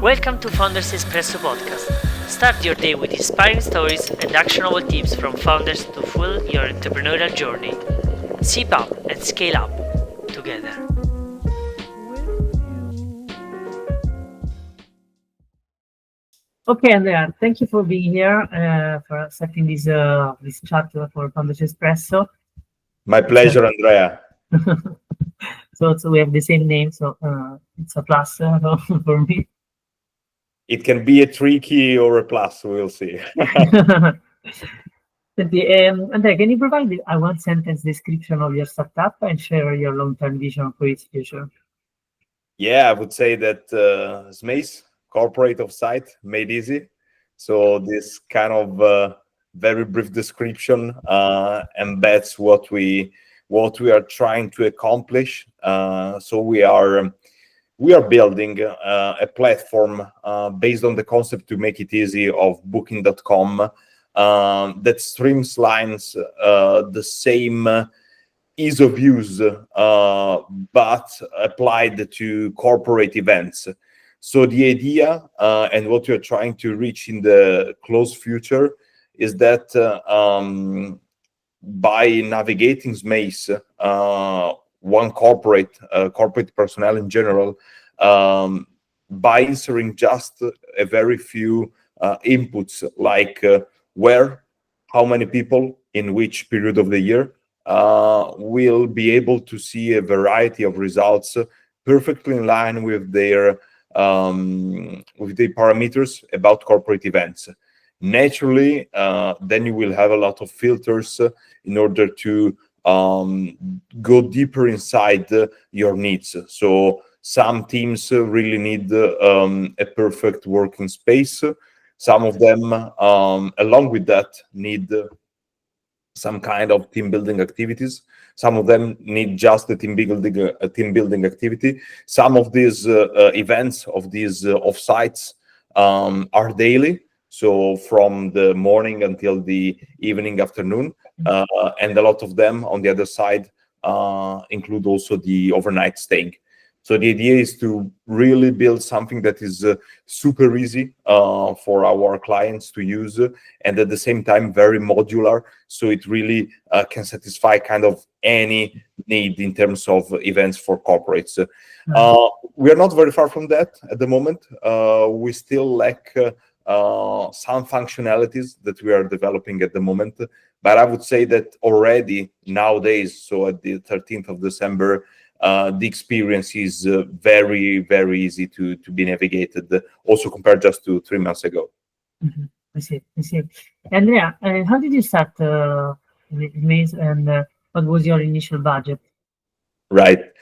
Welcome to Founders Espresso Podcast. Start your day with inspiring stories and actionable tips from founders to fuel your entrepreneurial journey. Sip up and scale up together. Okay, Andrea, thank you for being here, for accepting this chat for Founders Espresso. My pleasure, Andrea. So we have the same name, so it's a plus for me. It can be a tricky or a plus, we'll see. Andrea, can you provide a one-sentence description of your startup and share your long-term vision for its future? Yeah, I would say that SMACE, corporate offsite, made easy. So this kind of very brief description embeds what we are trying to accomplish. So we are building a platform based on the concept to make it easy of booking.com that streamlines the same ease of use, but applied to corporate events. So the idea and what we're trying to reach in the close future is that by navigating SMACE, one corporate personnel in general, by inserting just a very few inputs like where, how many people, in which period of the year, will be able to see a variety of results perfectly in line with their parameters about corporate events. Naturally, then you will have a lot of filters in order to go deeper inside your needs. So some teams really need a perfect working space. Some of them, along with that, need some kind of team building activities. Some of them need just a team building activity. Some of these events of these offsites are daily, so from the morning until the evening, afternoon, and a lot of them on the other side include also the overnight staying. So the idea is to really build something that is super easy for our clients to use, and at the same time very modular, so it really can satisfy kind of any need in terms of events for corporates. We are not very far from that at the moment. We still lack some functionalities that we are developing at the moment, but I would say that already nowadays, so at the 13th of December, the experience is very, very easy to be navigated, also compared just to 3 months ago. Mm-hmm. I see. Andrea, how did you start with SMACE, and what was your initial budget? Right.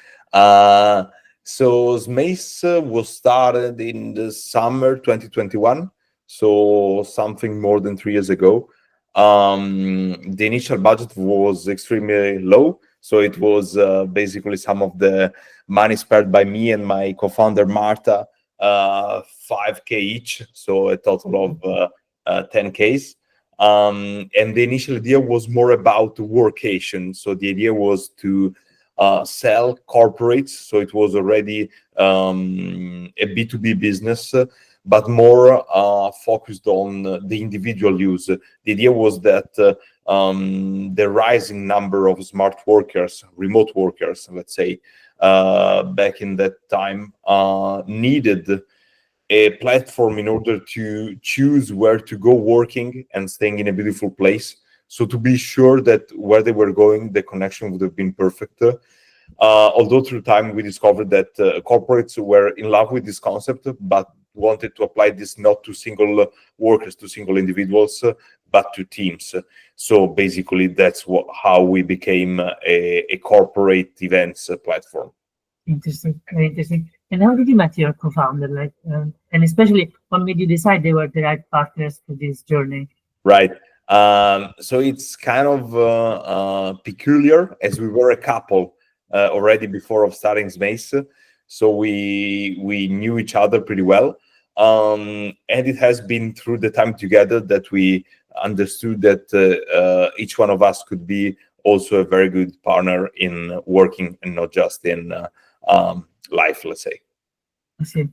So SMACE was started in the summer 2021, so something more than 3 years ago. The initial budget was extremely low. So it was basically some of the money spared by me and my co-founder, Marta, 5K each, so a total of 10Ks. And the initial idea was more about workation. So the idea was to sell corporates. So it was already a B2B business, but more focused on the individual use. The idea was that the rising number of smart workers, remote workers, let's say, back in that time, needed a platform in order to choose where to go working and staying in a beautiful place. So to be sure that where they were going, the connection would have been perfect. Although through time we discovered that corporates were in love with this concept, but wanted to apply this not to single workers, to single individuals, but to teams. So basically, that's how we became a corporate events platform. Interesting, very interesting. And how did you meet your co-founder? And especially, what made you decide they were the right partners for this journey? Right. So it's kind of peculiar, as we were a couple already before of starting SMACE. So we knew each other pretty well. And it has been through the time together that we understood that each one of us could be also a very good partner in working and not just in life, let's say. I see.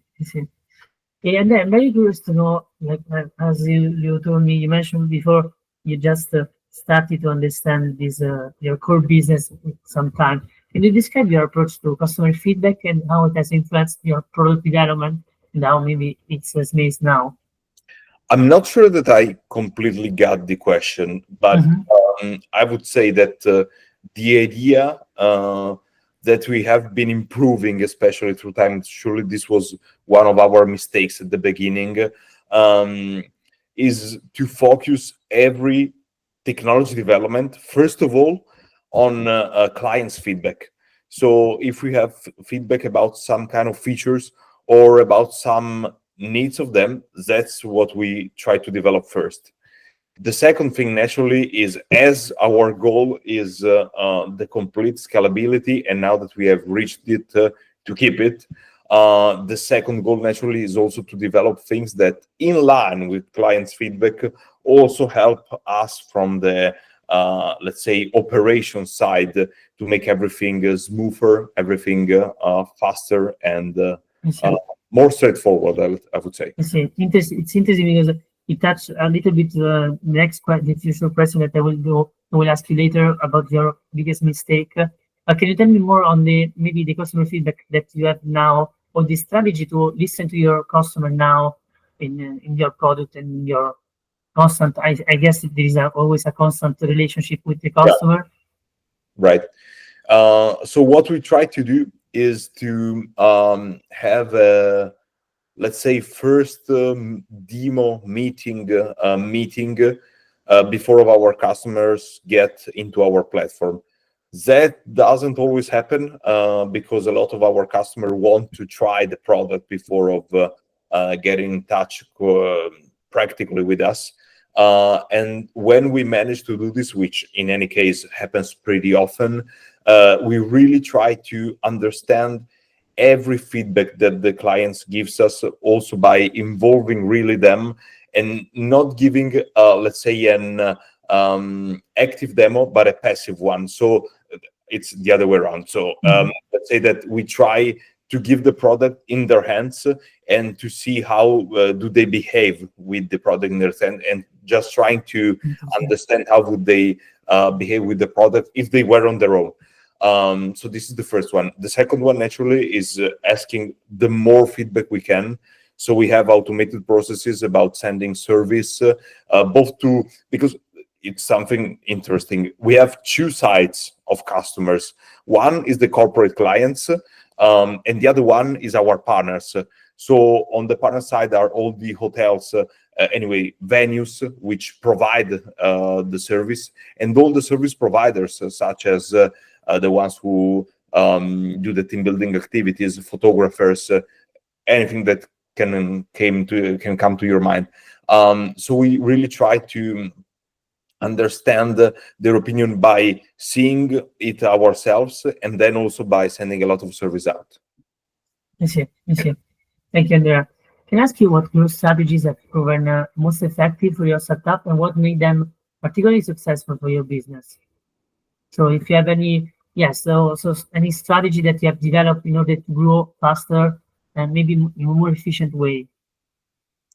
Yeah, and I'm very curious to know, like as you told me, you mentioned before, you just started to understand this your core business with some time. Can you describe your approach to customer feedback and how it has influenced your product development and how maybe it's SMACE now? I'm not sure that I completely got the question, but Mm-hmm. I would say that the idea that we have been improving, especially through time, surely this was one of our mistakes at the beginning, um, is to focus every technology development, first of all, on clients' feedback. So if we have feedback about some kind of features or about some needs of them, that's what we try to develop first. The second thing, naturally, is as our goal is the complete scalability, and now that we have reached it, to keep it, the second goal, naturally, is also to develop things that, in line with clients' feedback, also help us from the, let's say, operation side to make everything smoother, everything faster, and I uh, see. more straightforward, I would say. I see. It's interesting because it touched a little bit the future question that I will ask you later about your biggest mistake. Can you tell me more on the maybe the customer feedback that you have now, or the strategy to listen to your customer now in your product and in your constant? I guess there is always a constant relationship with the Yeah, customer. right. So what we try to do is to have a, let's say, first meeting before our customers get into our platform. That doesn't always happen because a lot of our customers want to try the product before of getting in touch practically with us. And when we manage to do this, which in any case happens pretty often, we really try to understand every feedback that the clients gives us, also by involving really them and not giving let's say an active demo but a passive one. So it's the other way around. So Mhm. let's say that we try to give the product in their hands and to see how do they behave with the product in their hand, and just trying to Interesting. understand how would they behave with the product if they were on their own. So this is the first one. The second one, naturally, is asking the more feedback we can. So we have automated processes about sending service, both to, because it's something interesting. We have two sides of customers. One is the corporate clients, and the other one is our partners. So on the partner side are all the hotels, anyway, venues which provide the service, and all the service providers, such as the ones who do the team building activities, photographers, anything that can come to your mind. So we really try to understand their opinion by seeing it ourselves, and then also by sending a lot of service out. I see. I see. Thank you, Andrea. Can I ask you what growth strategies have proven most effective for your startup and what made them particularly successful for your business? So if you have any, yes, so any strategy that you have developed in order to grow faster and maybe in a more efficient way.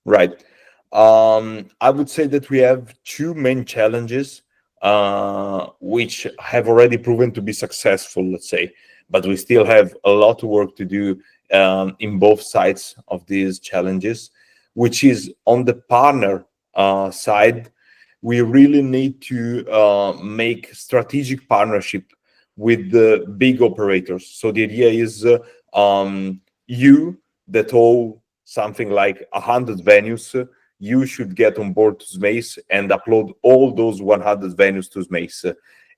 Right. I would say that we have two main challenges, which have already proven to be successful, let's say, but we still have a lot of work to do in both sides of these challenges, which is on the partner side. We really need to make strategic partnership with the big operators. So the idea is you that own something like 100 venues, you should get on board to SMACE and upload all those 100 venues to SMACE,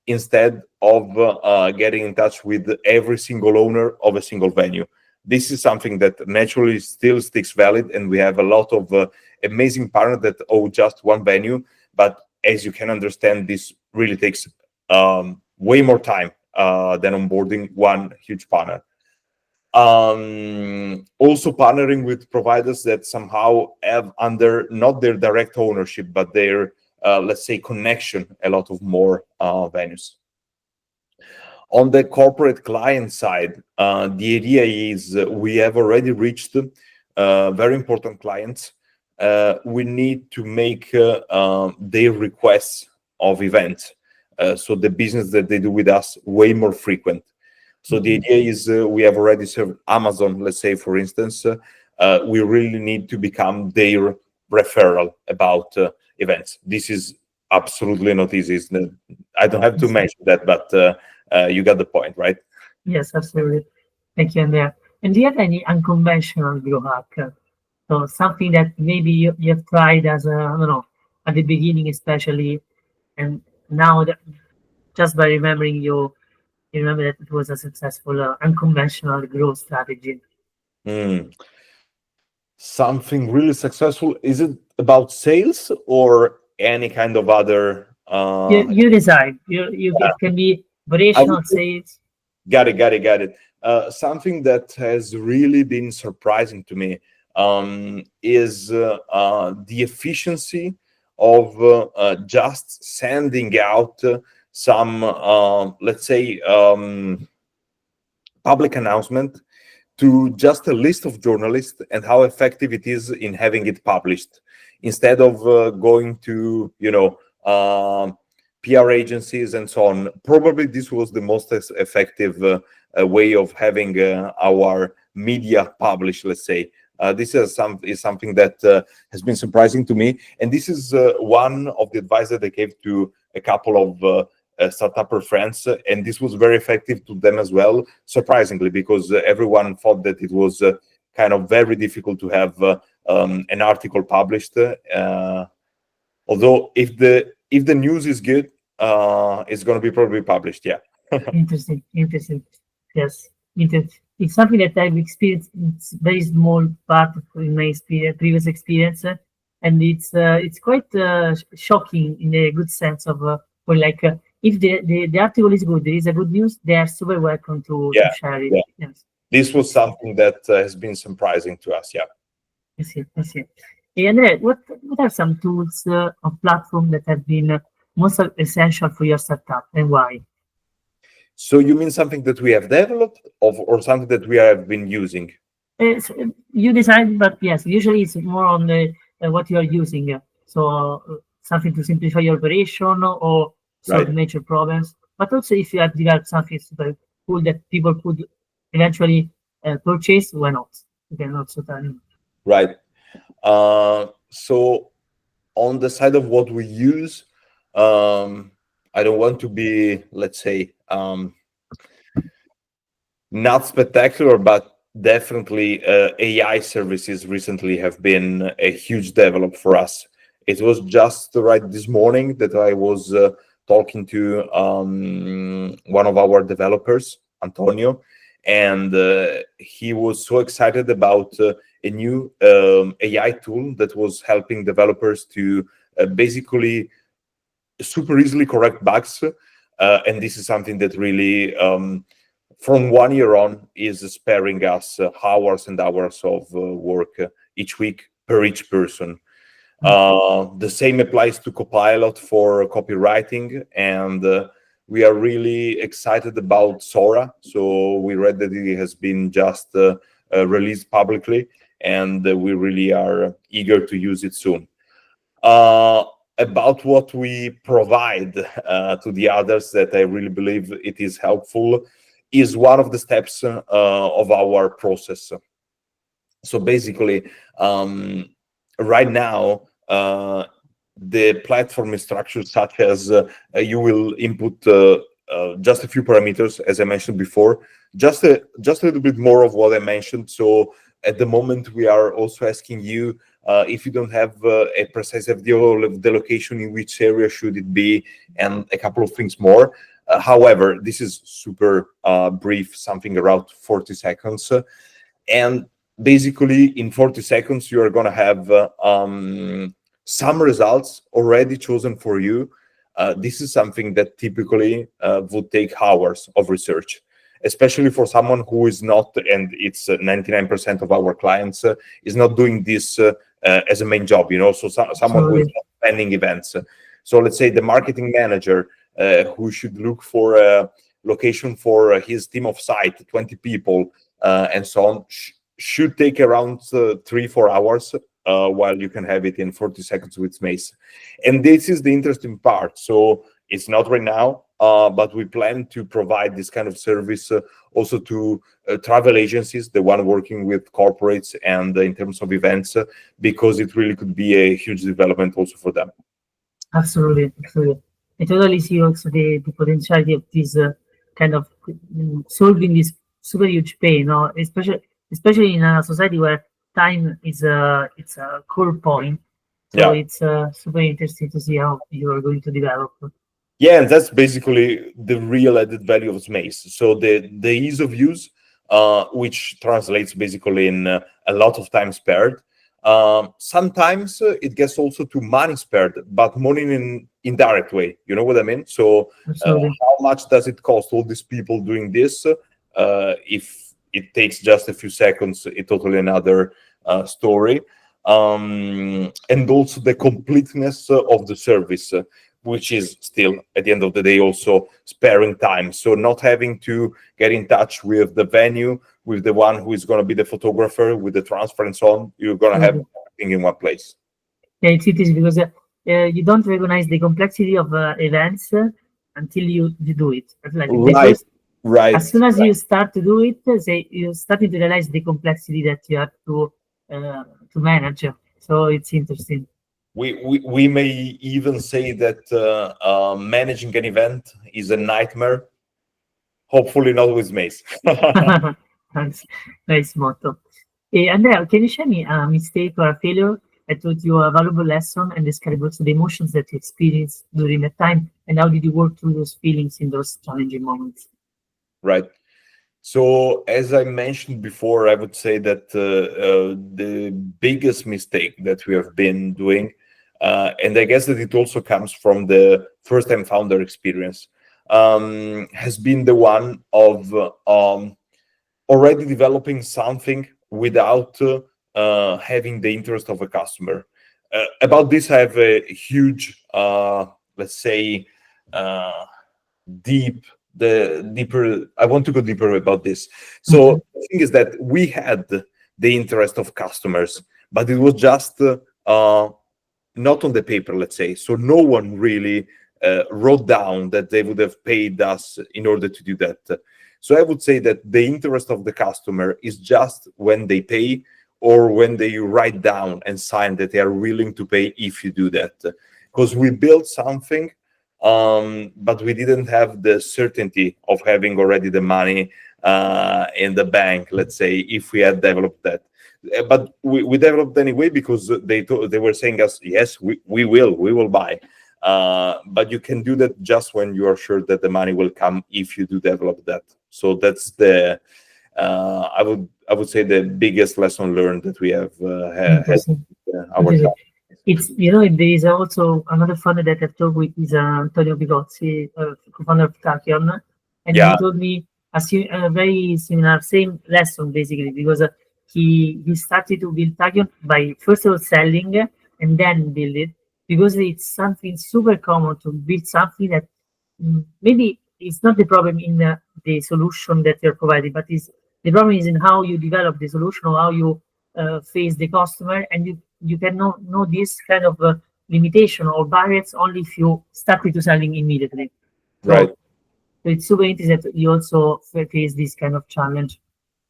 instead of getting in touch with every single owner of a single venue. This is something that naturally still sticks valid, and we have a lot of amazing partners that own just one venue. But as you can understand, this really takes way more time than onboarding one huge partner. Also partnering with providers that somehow have under not their direct ownership, but their let's say connection, a lot of more venues. On the corporate client side, the idea is we have already reached very important clients, we need to make their requests of events. So the business that they do with us way more frequent. So the idea is we have already served Amazon, let's say, for instance. We really need to become their referral about events. This is absolutely not easy. I don't have to mention that, but you got the point, right? Yes, absolutely. Thank you, Andrea. And do you have any unconventional grow hack? So something that maybe you have tried as a, I don't know, at the beginning especially, and now that just by remembering you remember that it was a successful unconventional growth strategy. Mm. Something really successful. Is it about sales or any kind of other? You decide. It can be I would operational sales. Got it. Something that has really been surprising to me is the efficiency of just sending out some, let's say, public announcement to just a list of journalists, and how effective it is in having it published, instead of going to, PR agencies and so on. Probably this was the most effective way of having our media published, let's say. This is something that has been surprising to me. And this is one of the advice that I gave to a couple of startupper friends. And this was very effective to them as well, surprisingly, because everyone thought that it was kind of very difficult to have an article published. Although if the news is good, it's going to be probably published. Yeah. Interesting. Yes, it's something that I've experienced. It's very small part of in my previous experience, and it's quite shocking in a good sense of where like if the article is good, there is a good news, they are super welcome to share it. Yeah. Yes. This was something that has been surprising to us. Yeah. I see. And what are some tools or platforms that have been most essential for your startup, and why? So you mean something that we have developed or something that we have been using? You decide, but yes, usually it's more on the what you are using. So something to simplify your operation or solve major problems. But also, if you have developed something super cool that people could eventually purchase, why not? You can also tell me. Right. So on the side of what we use, I don't want to be, let's say, not spectacular, but definitely AI services recently have been a huge develop for us. It was just right this morning that I was talking to one of our developers, Antonio, and he was so excited about a new AI tool that was helping developers to basically super easily correct bugs. And this is something that really, from 1 year on, is sparing us hours and hours of work each week per each person. The same applies to Copilot for copywriting, and we are really excited about Sora. So we read that it has been just released publicly, and we really are eager to use it soon. About what we provide to the others, that I really believe it is helpful, is one of the steps of our process. So basically, right now, the platform is structured such as you will input just a few parameters, as I mentioned before, just a little bit more of what I mentioned. So at the moment, we are also asking you if you don't have a precise idea of the location, in which area should it be, and a couple of things more. However, this is super brief, something around 40 seconds. And basically, in 40 seconds, you are going to have some results already chosen for you. This is something that typically would take hours of research, especially for someone who is not, and it's 99% of our clients, is not doing this as a main job, so someone who is not planning events. So let's say the marketing manager who should look for a location for his team of site, 20 people, and so on, should take around 3-4 hours, while you can have it in 40 seconds with SMACE. And this is the interesting part. So it's not right now, but we plan to provide this kind of service also to travel agencies, the one working with corporates and in terms of events, because it really could be a huge development also for them. Absolutely, absolutely. I totally see also the potentiality of this kind of solving this super huge pain, especially in a society where time is it's a core point. So Yeah. it's super interesting to see how you are going to develop. Yeah, and that's basically the real added value of SMACE. So the ease of use, which translates basically in a lot of time spared. Sometimes it gets also to money spared, but money in an indirect way. You know what I mean? So Absolutely. how much does it cost all these people doing this? If it takes just a few seconds, it's totally another story. And also the completeness of the service, which is still at the end of the day also sparing time. So not having to get in touch with the venue, with the one who is going to be the photographer, with the transfer and so on. You're going to have everything in one place. Yeah, it is because you don't recognize the complexity of events until you do it. Like Right. As soon as you start to do it, you starting to realize the complexity that you have to manage. So it's interesting. We may even say that managing an event is a nightmare. Hopefully not with SMACE. Thanks. Nice motto. Andrea, can you share me a mistake or a failure that taught you a valuable lesson and describe also the emotions that you experienced during that time, and how did you work through those feelings in those challenging moments? Right. So as I mentioned before, I would say that the biggest mistake that we have been doing, and I guess that it also comes from the first-time founder experience, has been the one of already developing something without having the interest of a customer. About this, I have a huge, let's say, deeper. I want to go deeper about this. So the thing is that we had the interest of customers, but it was just not on the paper, let's say. So no one really wrote down that they would have paid us in order to do that. So I would say that the interest of the customer is just when they pay or when they write down and sign that they are willing to pay if you do that. Because we built something, but we didn't have the certainty of having already the money in the bank, let's say, if we had developed that. But we developed anyway because they were saying us, yes, we will buy. But you can do that just when you are sure that the money will come if you do develop that. So that's the I would say the biggest lesson learned that we have had our time. It's there is also another founder that I've talked with is Antonio Bigozzi, co-founder of Tachyon, and he told me a very similar same lesson basically because he started to build Tachyon by first of all selling and then build it because it's something super common to build something that maybe it's not the problem in the solution that you're providing, but the problem is in how you develop the solution or how you face the customer, and you can know this kind of limitation or barriers only if you start to selling immediately. Right. So it's super interesting that you also face this kind of challenge.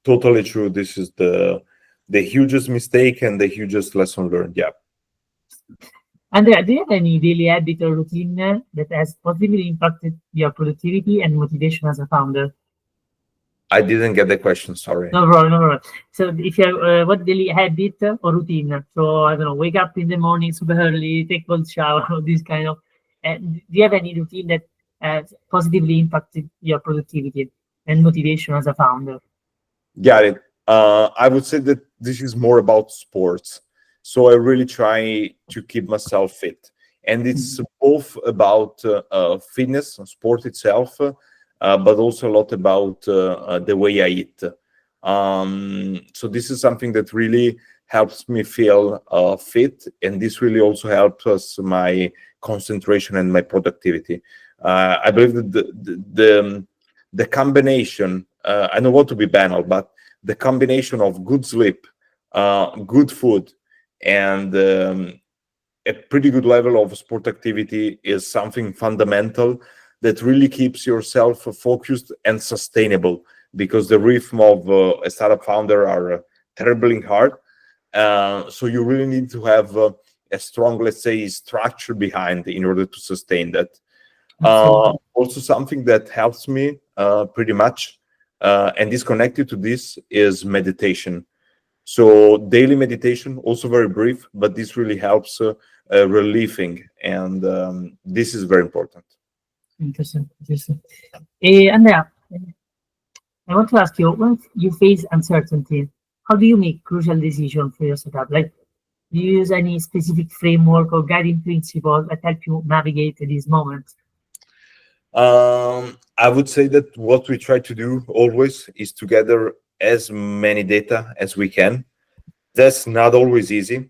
Totally true. This is the hugest mistake and the hugest lesson learned. Yeah. Andrea, do you have any daily habit or routine that has positively impacted your productivity and motivation as a founder? I didn't get the question. Sorry. No problem. So if you have what daily habit or routine? So I don't know, wake up in the morning super early, take cold shower, this kind of. Do you have any routine that has positively impacted your productivity and motivation as a founder? Got it. I would say that this is more about sports. So I really try to keep myself fit, and it's both about fitness, sport itself, but also a lot about the way I eat. So this is something that really helps me feel fit, and this really also helps my concentration and my productivity. I believe that the combination, I don't want to be banal, but the combination of good sleep, good food, and a pretty good level of sport activity is something fundamental that really keeps yourself focused and sustainable, because the rhythm of a startup founder are terribly hard. So you really need to have a strong, let's say, structure behind in order to sustain that. Also, something that helps me pretty much and is connected to this is meditation. So daily meditation, also very brief, but this really helps relieving, and this is very important. Interesting. Andrea, I want to ask you, when you face uncertainty, how do you make crucial decisions for your startup? Like, do you use any specific framework or guiding principles that help you navigate these moments? I would say that what we try to do always is to gather as many data as we can. That's not always easy.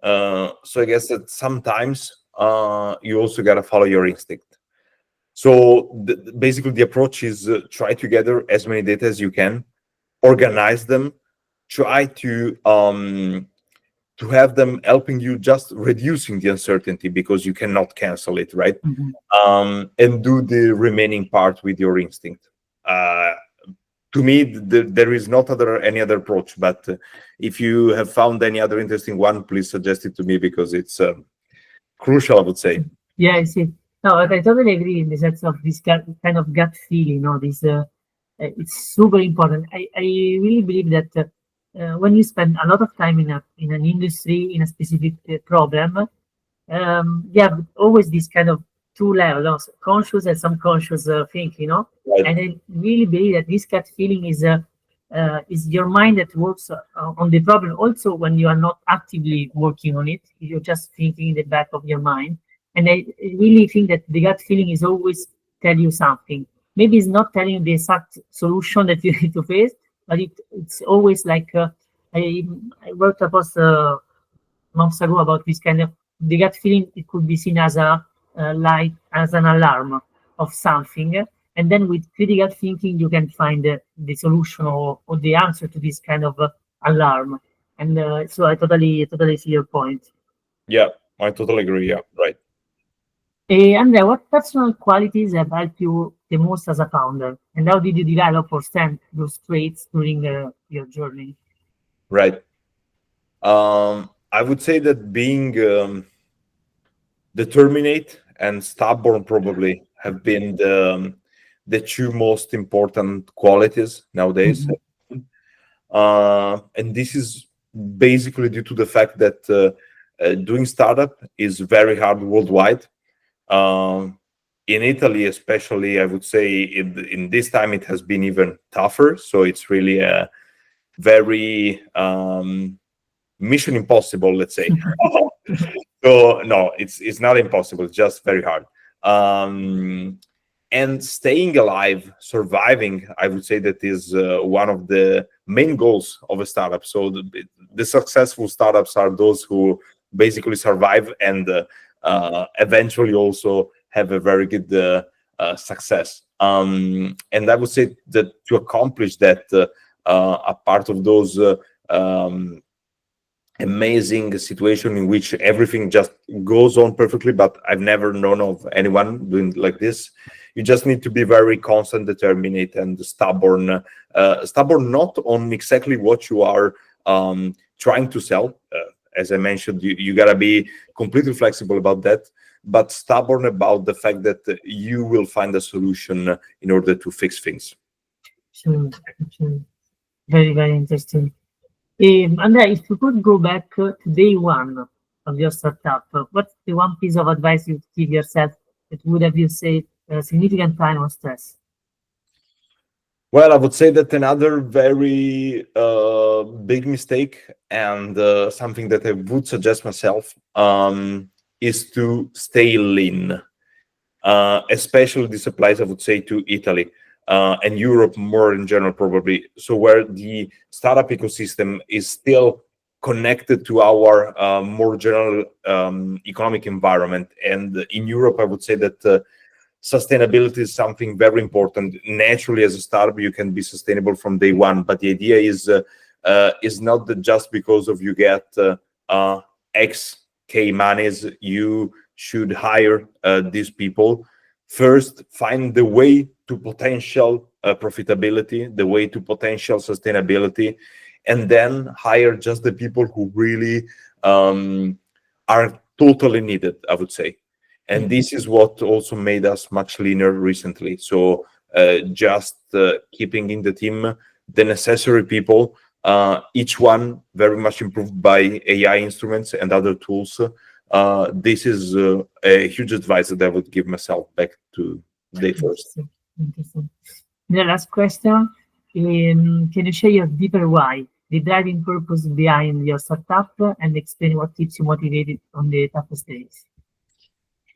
So I guess that sometimes you also got to follow your instinct. So basically the approach is try to gather as many data as you can, organize them, try to have them helping you just reducing the uncertainty, because you cannot cancel it, right? And do the remaining part with your instinct. To me, there is not any other approach, but if you have found any other interesting one, please suggest it to me, because it's crucial, I would say. Yeah, I see. No, but I totally agree in the sense of this kind of gut feeling. This it's super important. I really believe that when you spend a lot of time in an industry, in a specific problem, you have always this kind of two levels, conscious and subconscious thinking. Right. And I really believe that this gut feeling is your mind that works on the problem. Also, when you are not actively working on it, you're just thinking in the back of your mind. And I really think that the gut feeling is always tell you something. Maybe it's not telling you the exact solution that you need to face, but it's always like I wrote a post months ago about this kind of the gut feeling. It could be seen as like as an alarm of something, and then with critical thinking you can find the solution or the answer to this kind of alarm. And so I totally see your point. Yeah, I totally agree. Yeah, right. Andrea, what personal qualities have helped you the most as a founder, and how did you develop or stand those traits during your journey? Right. I would say that being determined and stubborn probably have been the two most important qualities nowadays. And this is basically due to the fact that doing startup is very hard worldwide. In Italy, especially, I would say in this time it has been even tougher. So it's really a very mission impossible, let's say. So no, it's not impossible, it's just very hard. And staying alive, surviving, I would say that is one of the main goals of a startup. So the successful startups are those who basically survive and eventually also have a very good success. And I would say that to accomplish that, a part of those amazing situation in which everything just goes on perfectly, but I've never known of anyone doing like this. You just need to be very constant, determined, and stubborn. Stubborn not on exactly what you are trying to sell. As I mentioned, you gotta be completely flexible about that, but stubborn about the fact that you will find a solution in order to fix things. Sure. Very, very interesting. Andrea, if you could go back to day one of your startup, what's the one piece of advice you'd give yourself that would have you saved significant time or stress? Well, I would say that another very big mistake, and something that I would suggest myself, is to stay lean. Especially this applies, I would say, to Italy and Europe more in general, probably. So where the startup ecosystem is still connected to our more general economic environment. And in Europe, I would say that sustainability is something very important. Naturally, as a startup, you can be sustainable from day one, but the idea is not that just because of you get X K monies, you should hire these people. First, find the way to potential profitability, the way to potential sustainability, and then hire just the people who really are totally needed, I would say. And this is what also made us much leaner recently. So just keeping in the team the necessary people, each one very much improved by AI instruments and other tools. This is a huge advice that I would give myself back to day first. Interesting. The last question, can you share your deeper why, the driving purpose behind your startup, and explain what keeps you motivated on the toughest days?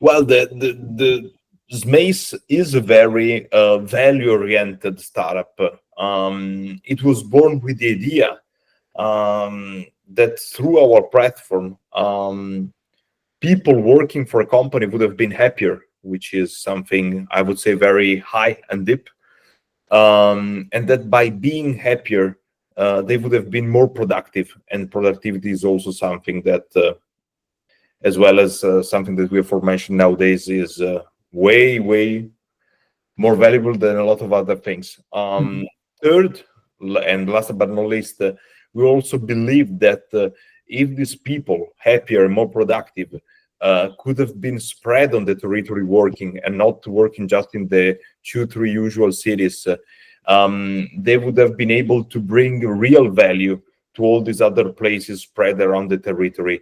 Well, the SMACE is a very value-oriented startup. It was born with the idea that through our platform, people working for a company would have been happier, which is something I would say very high and deep, and that by being happier, they would have been more productive. And productivity is also something that, as well as something that we have mentioned nowadays, is way more valuable than a lot of other things. Third, and last but not least, we also believe that if these people, happier and more productive, could have been spread on the territory working and not working just in the 2-3 usual cities, they would have been able to bring real value to all these other places spread around the territory,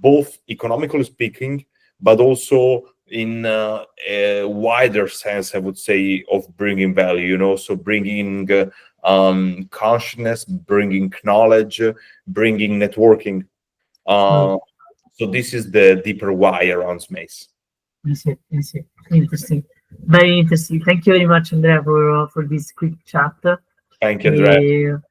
both economically speaking, but also in a wider sense, I would say, of bringing value, so bringing consciousness, bringing knowledge, bringing networking. So this is the deeper why around SMACE. I see. Interesting. Very interesting. Thank you very much, Andrea, for this quick chat. Thank you, Andrea.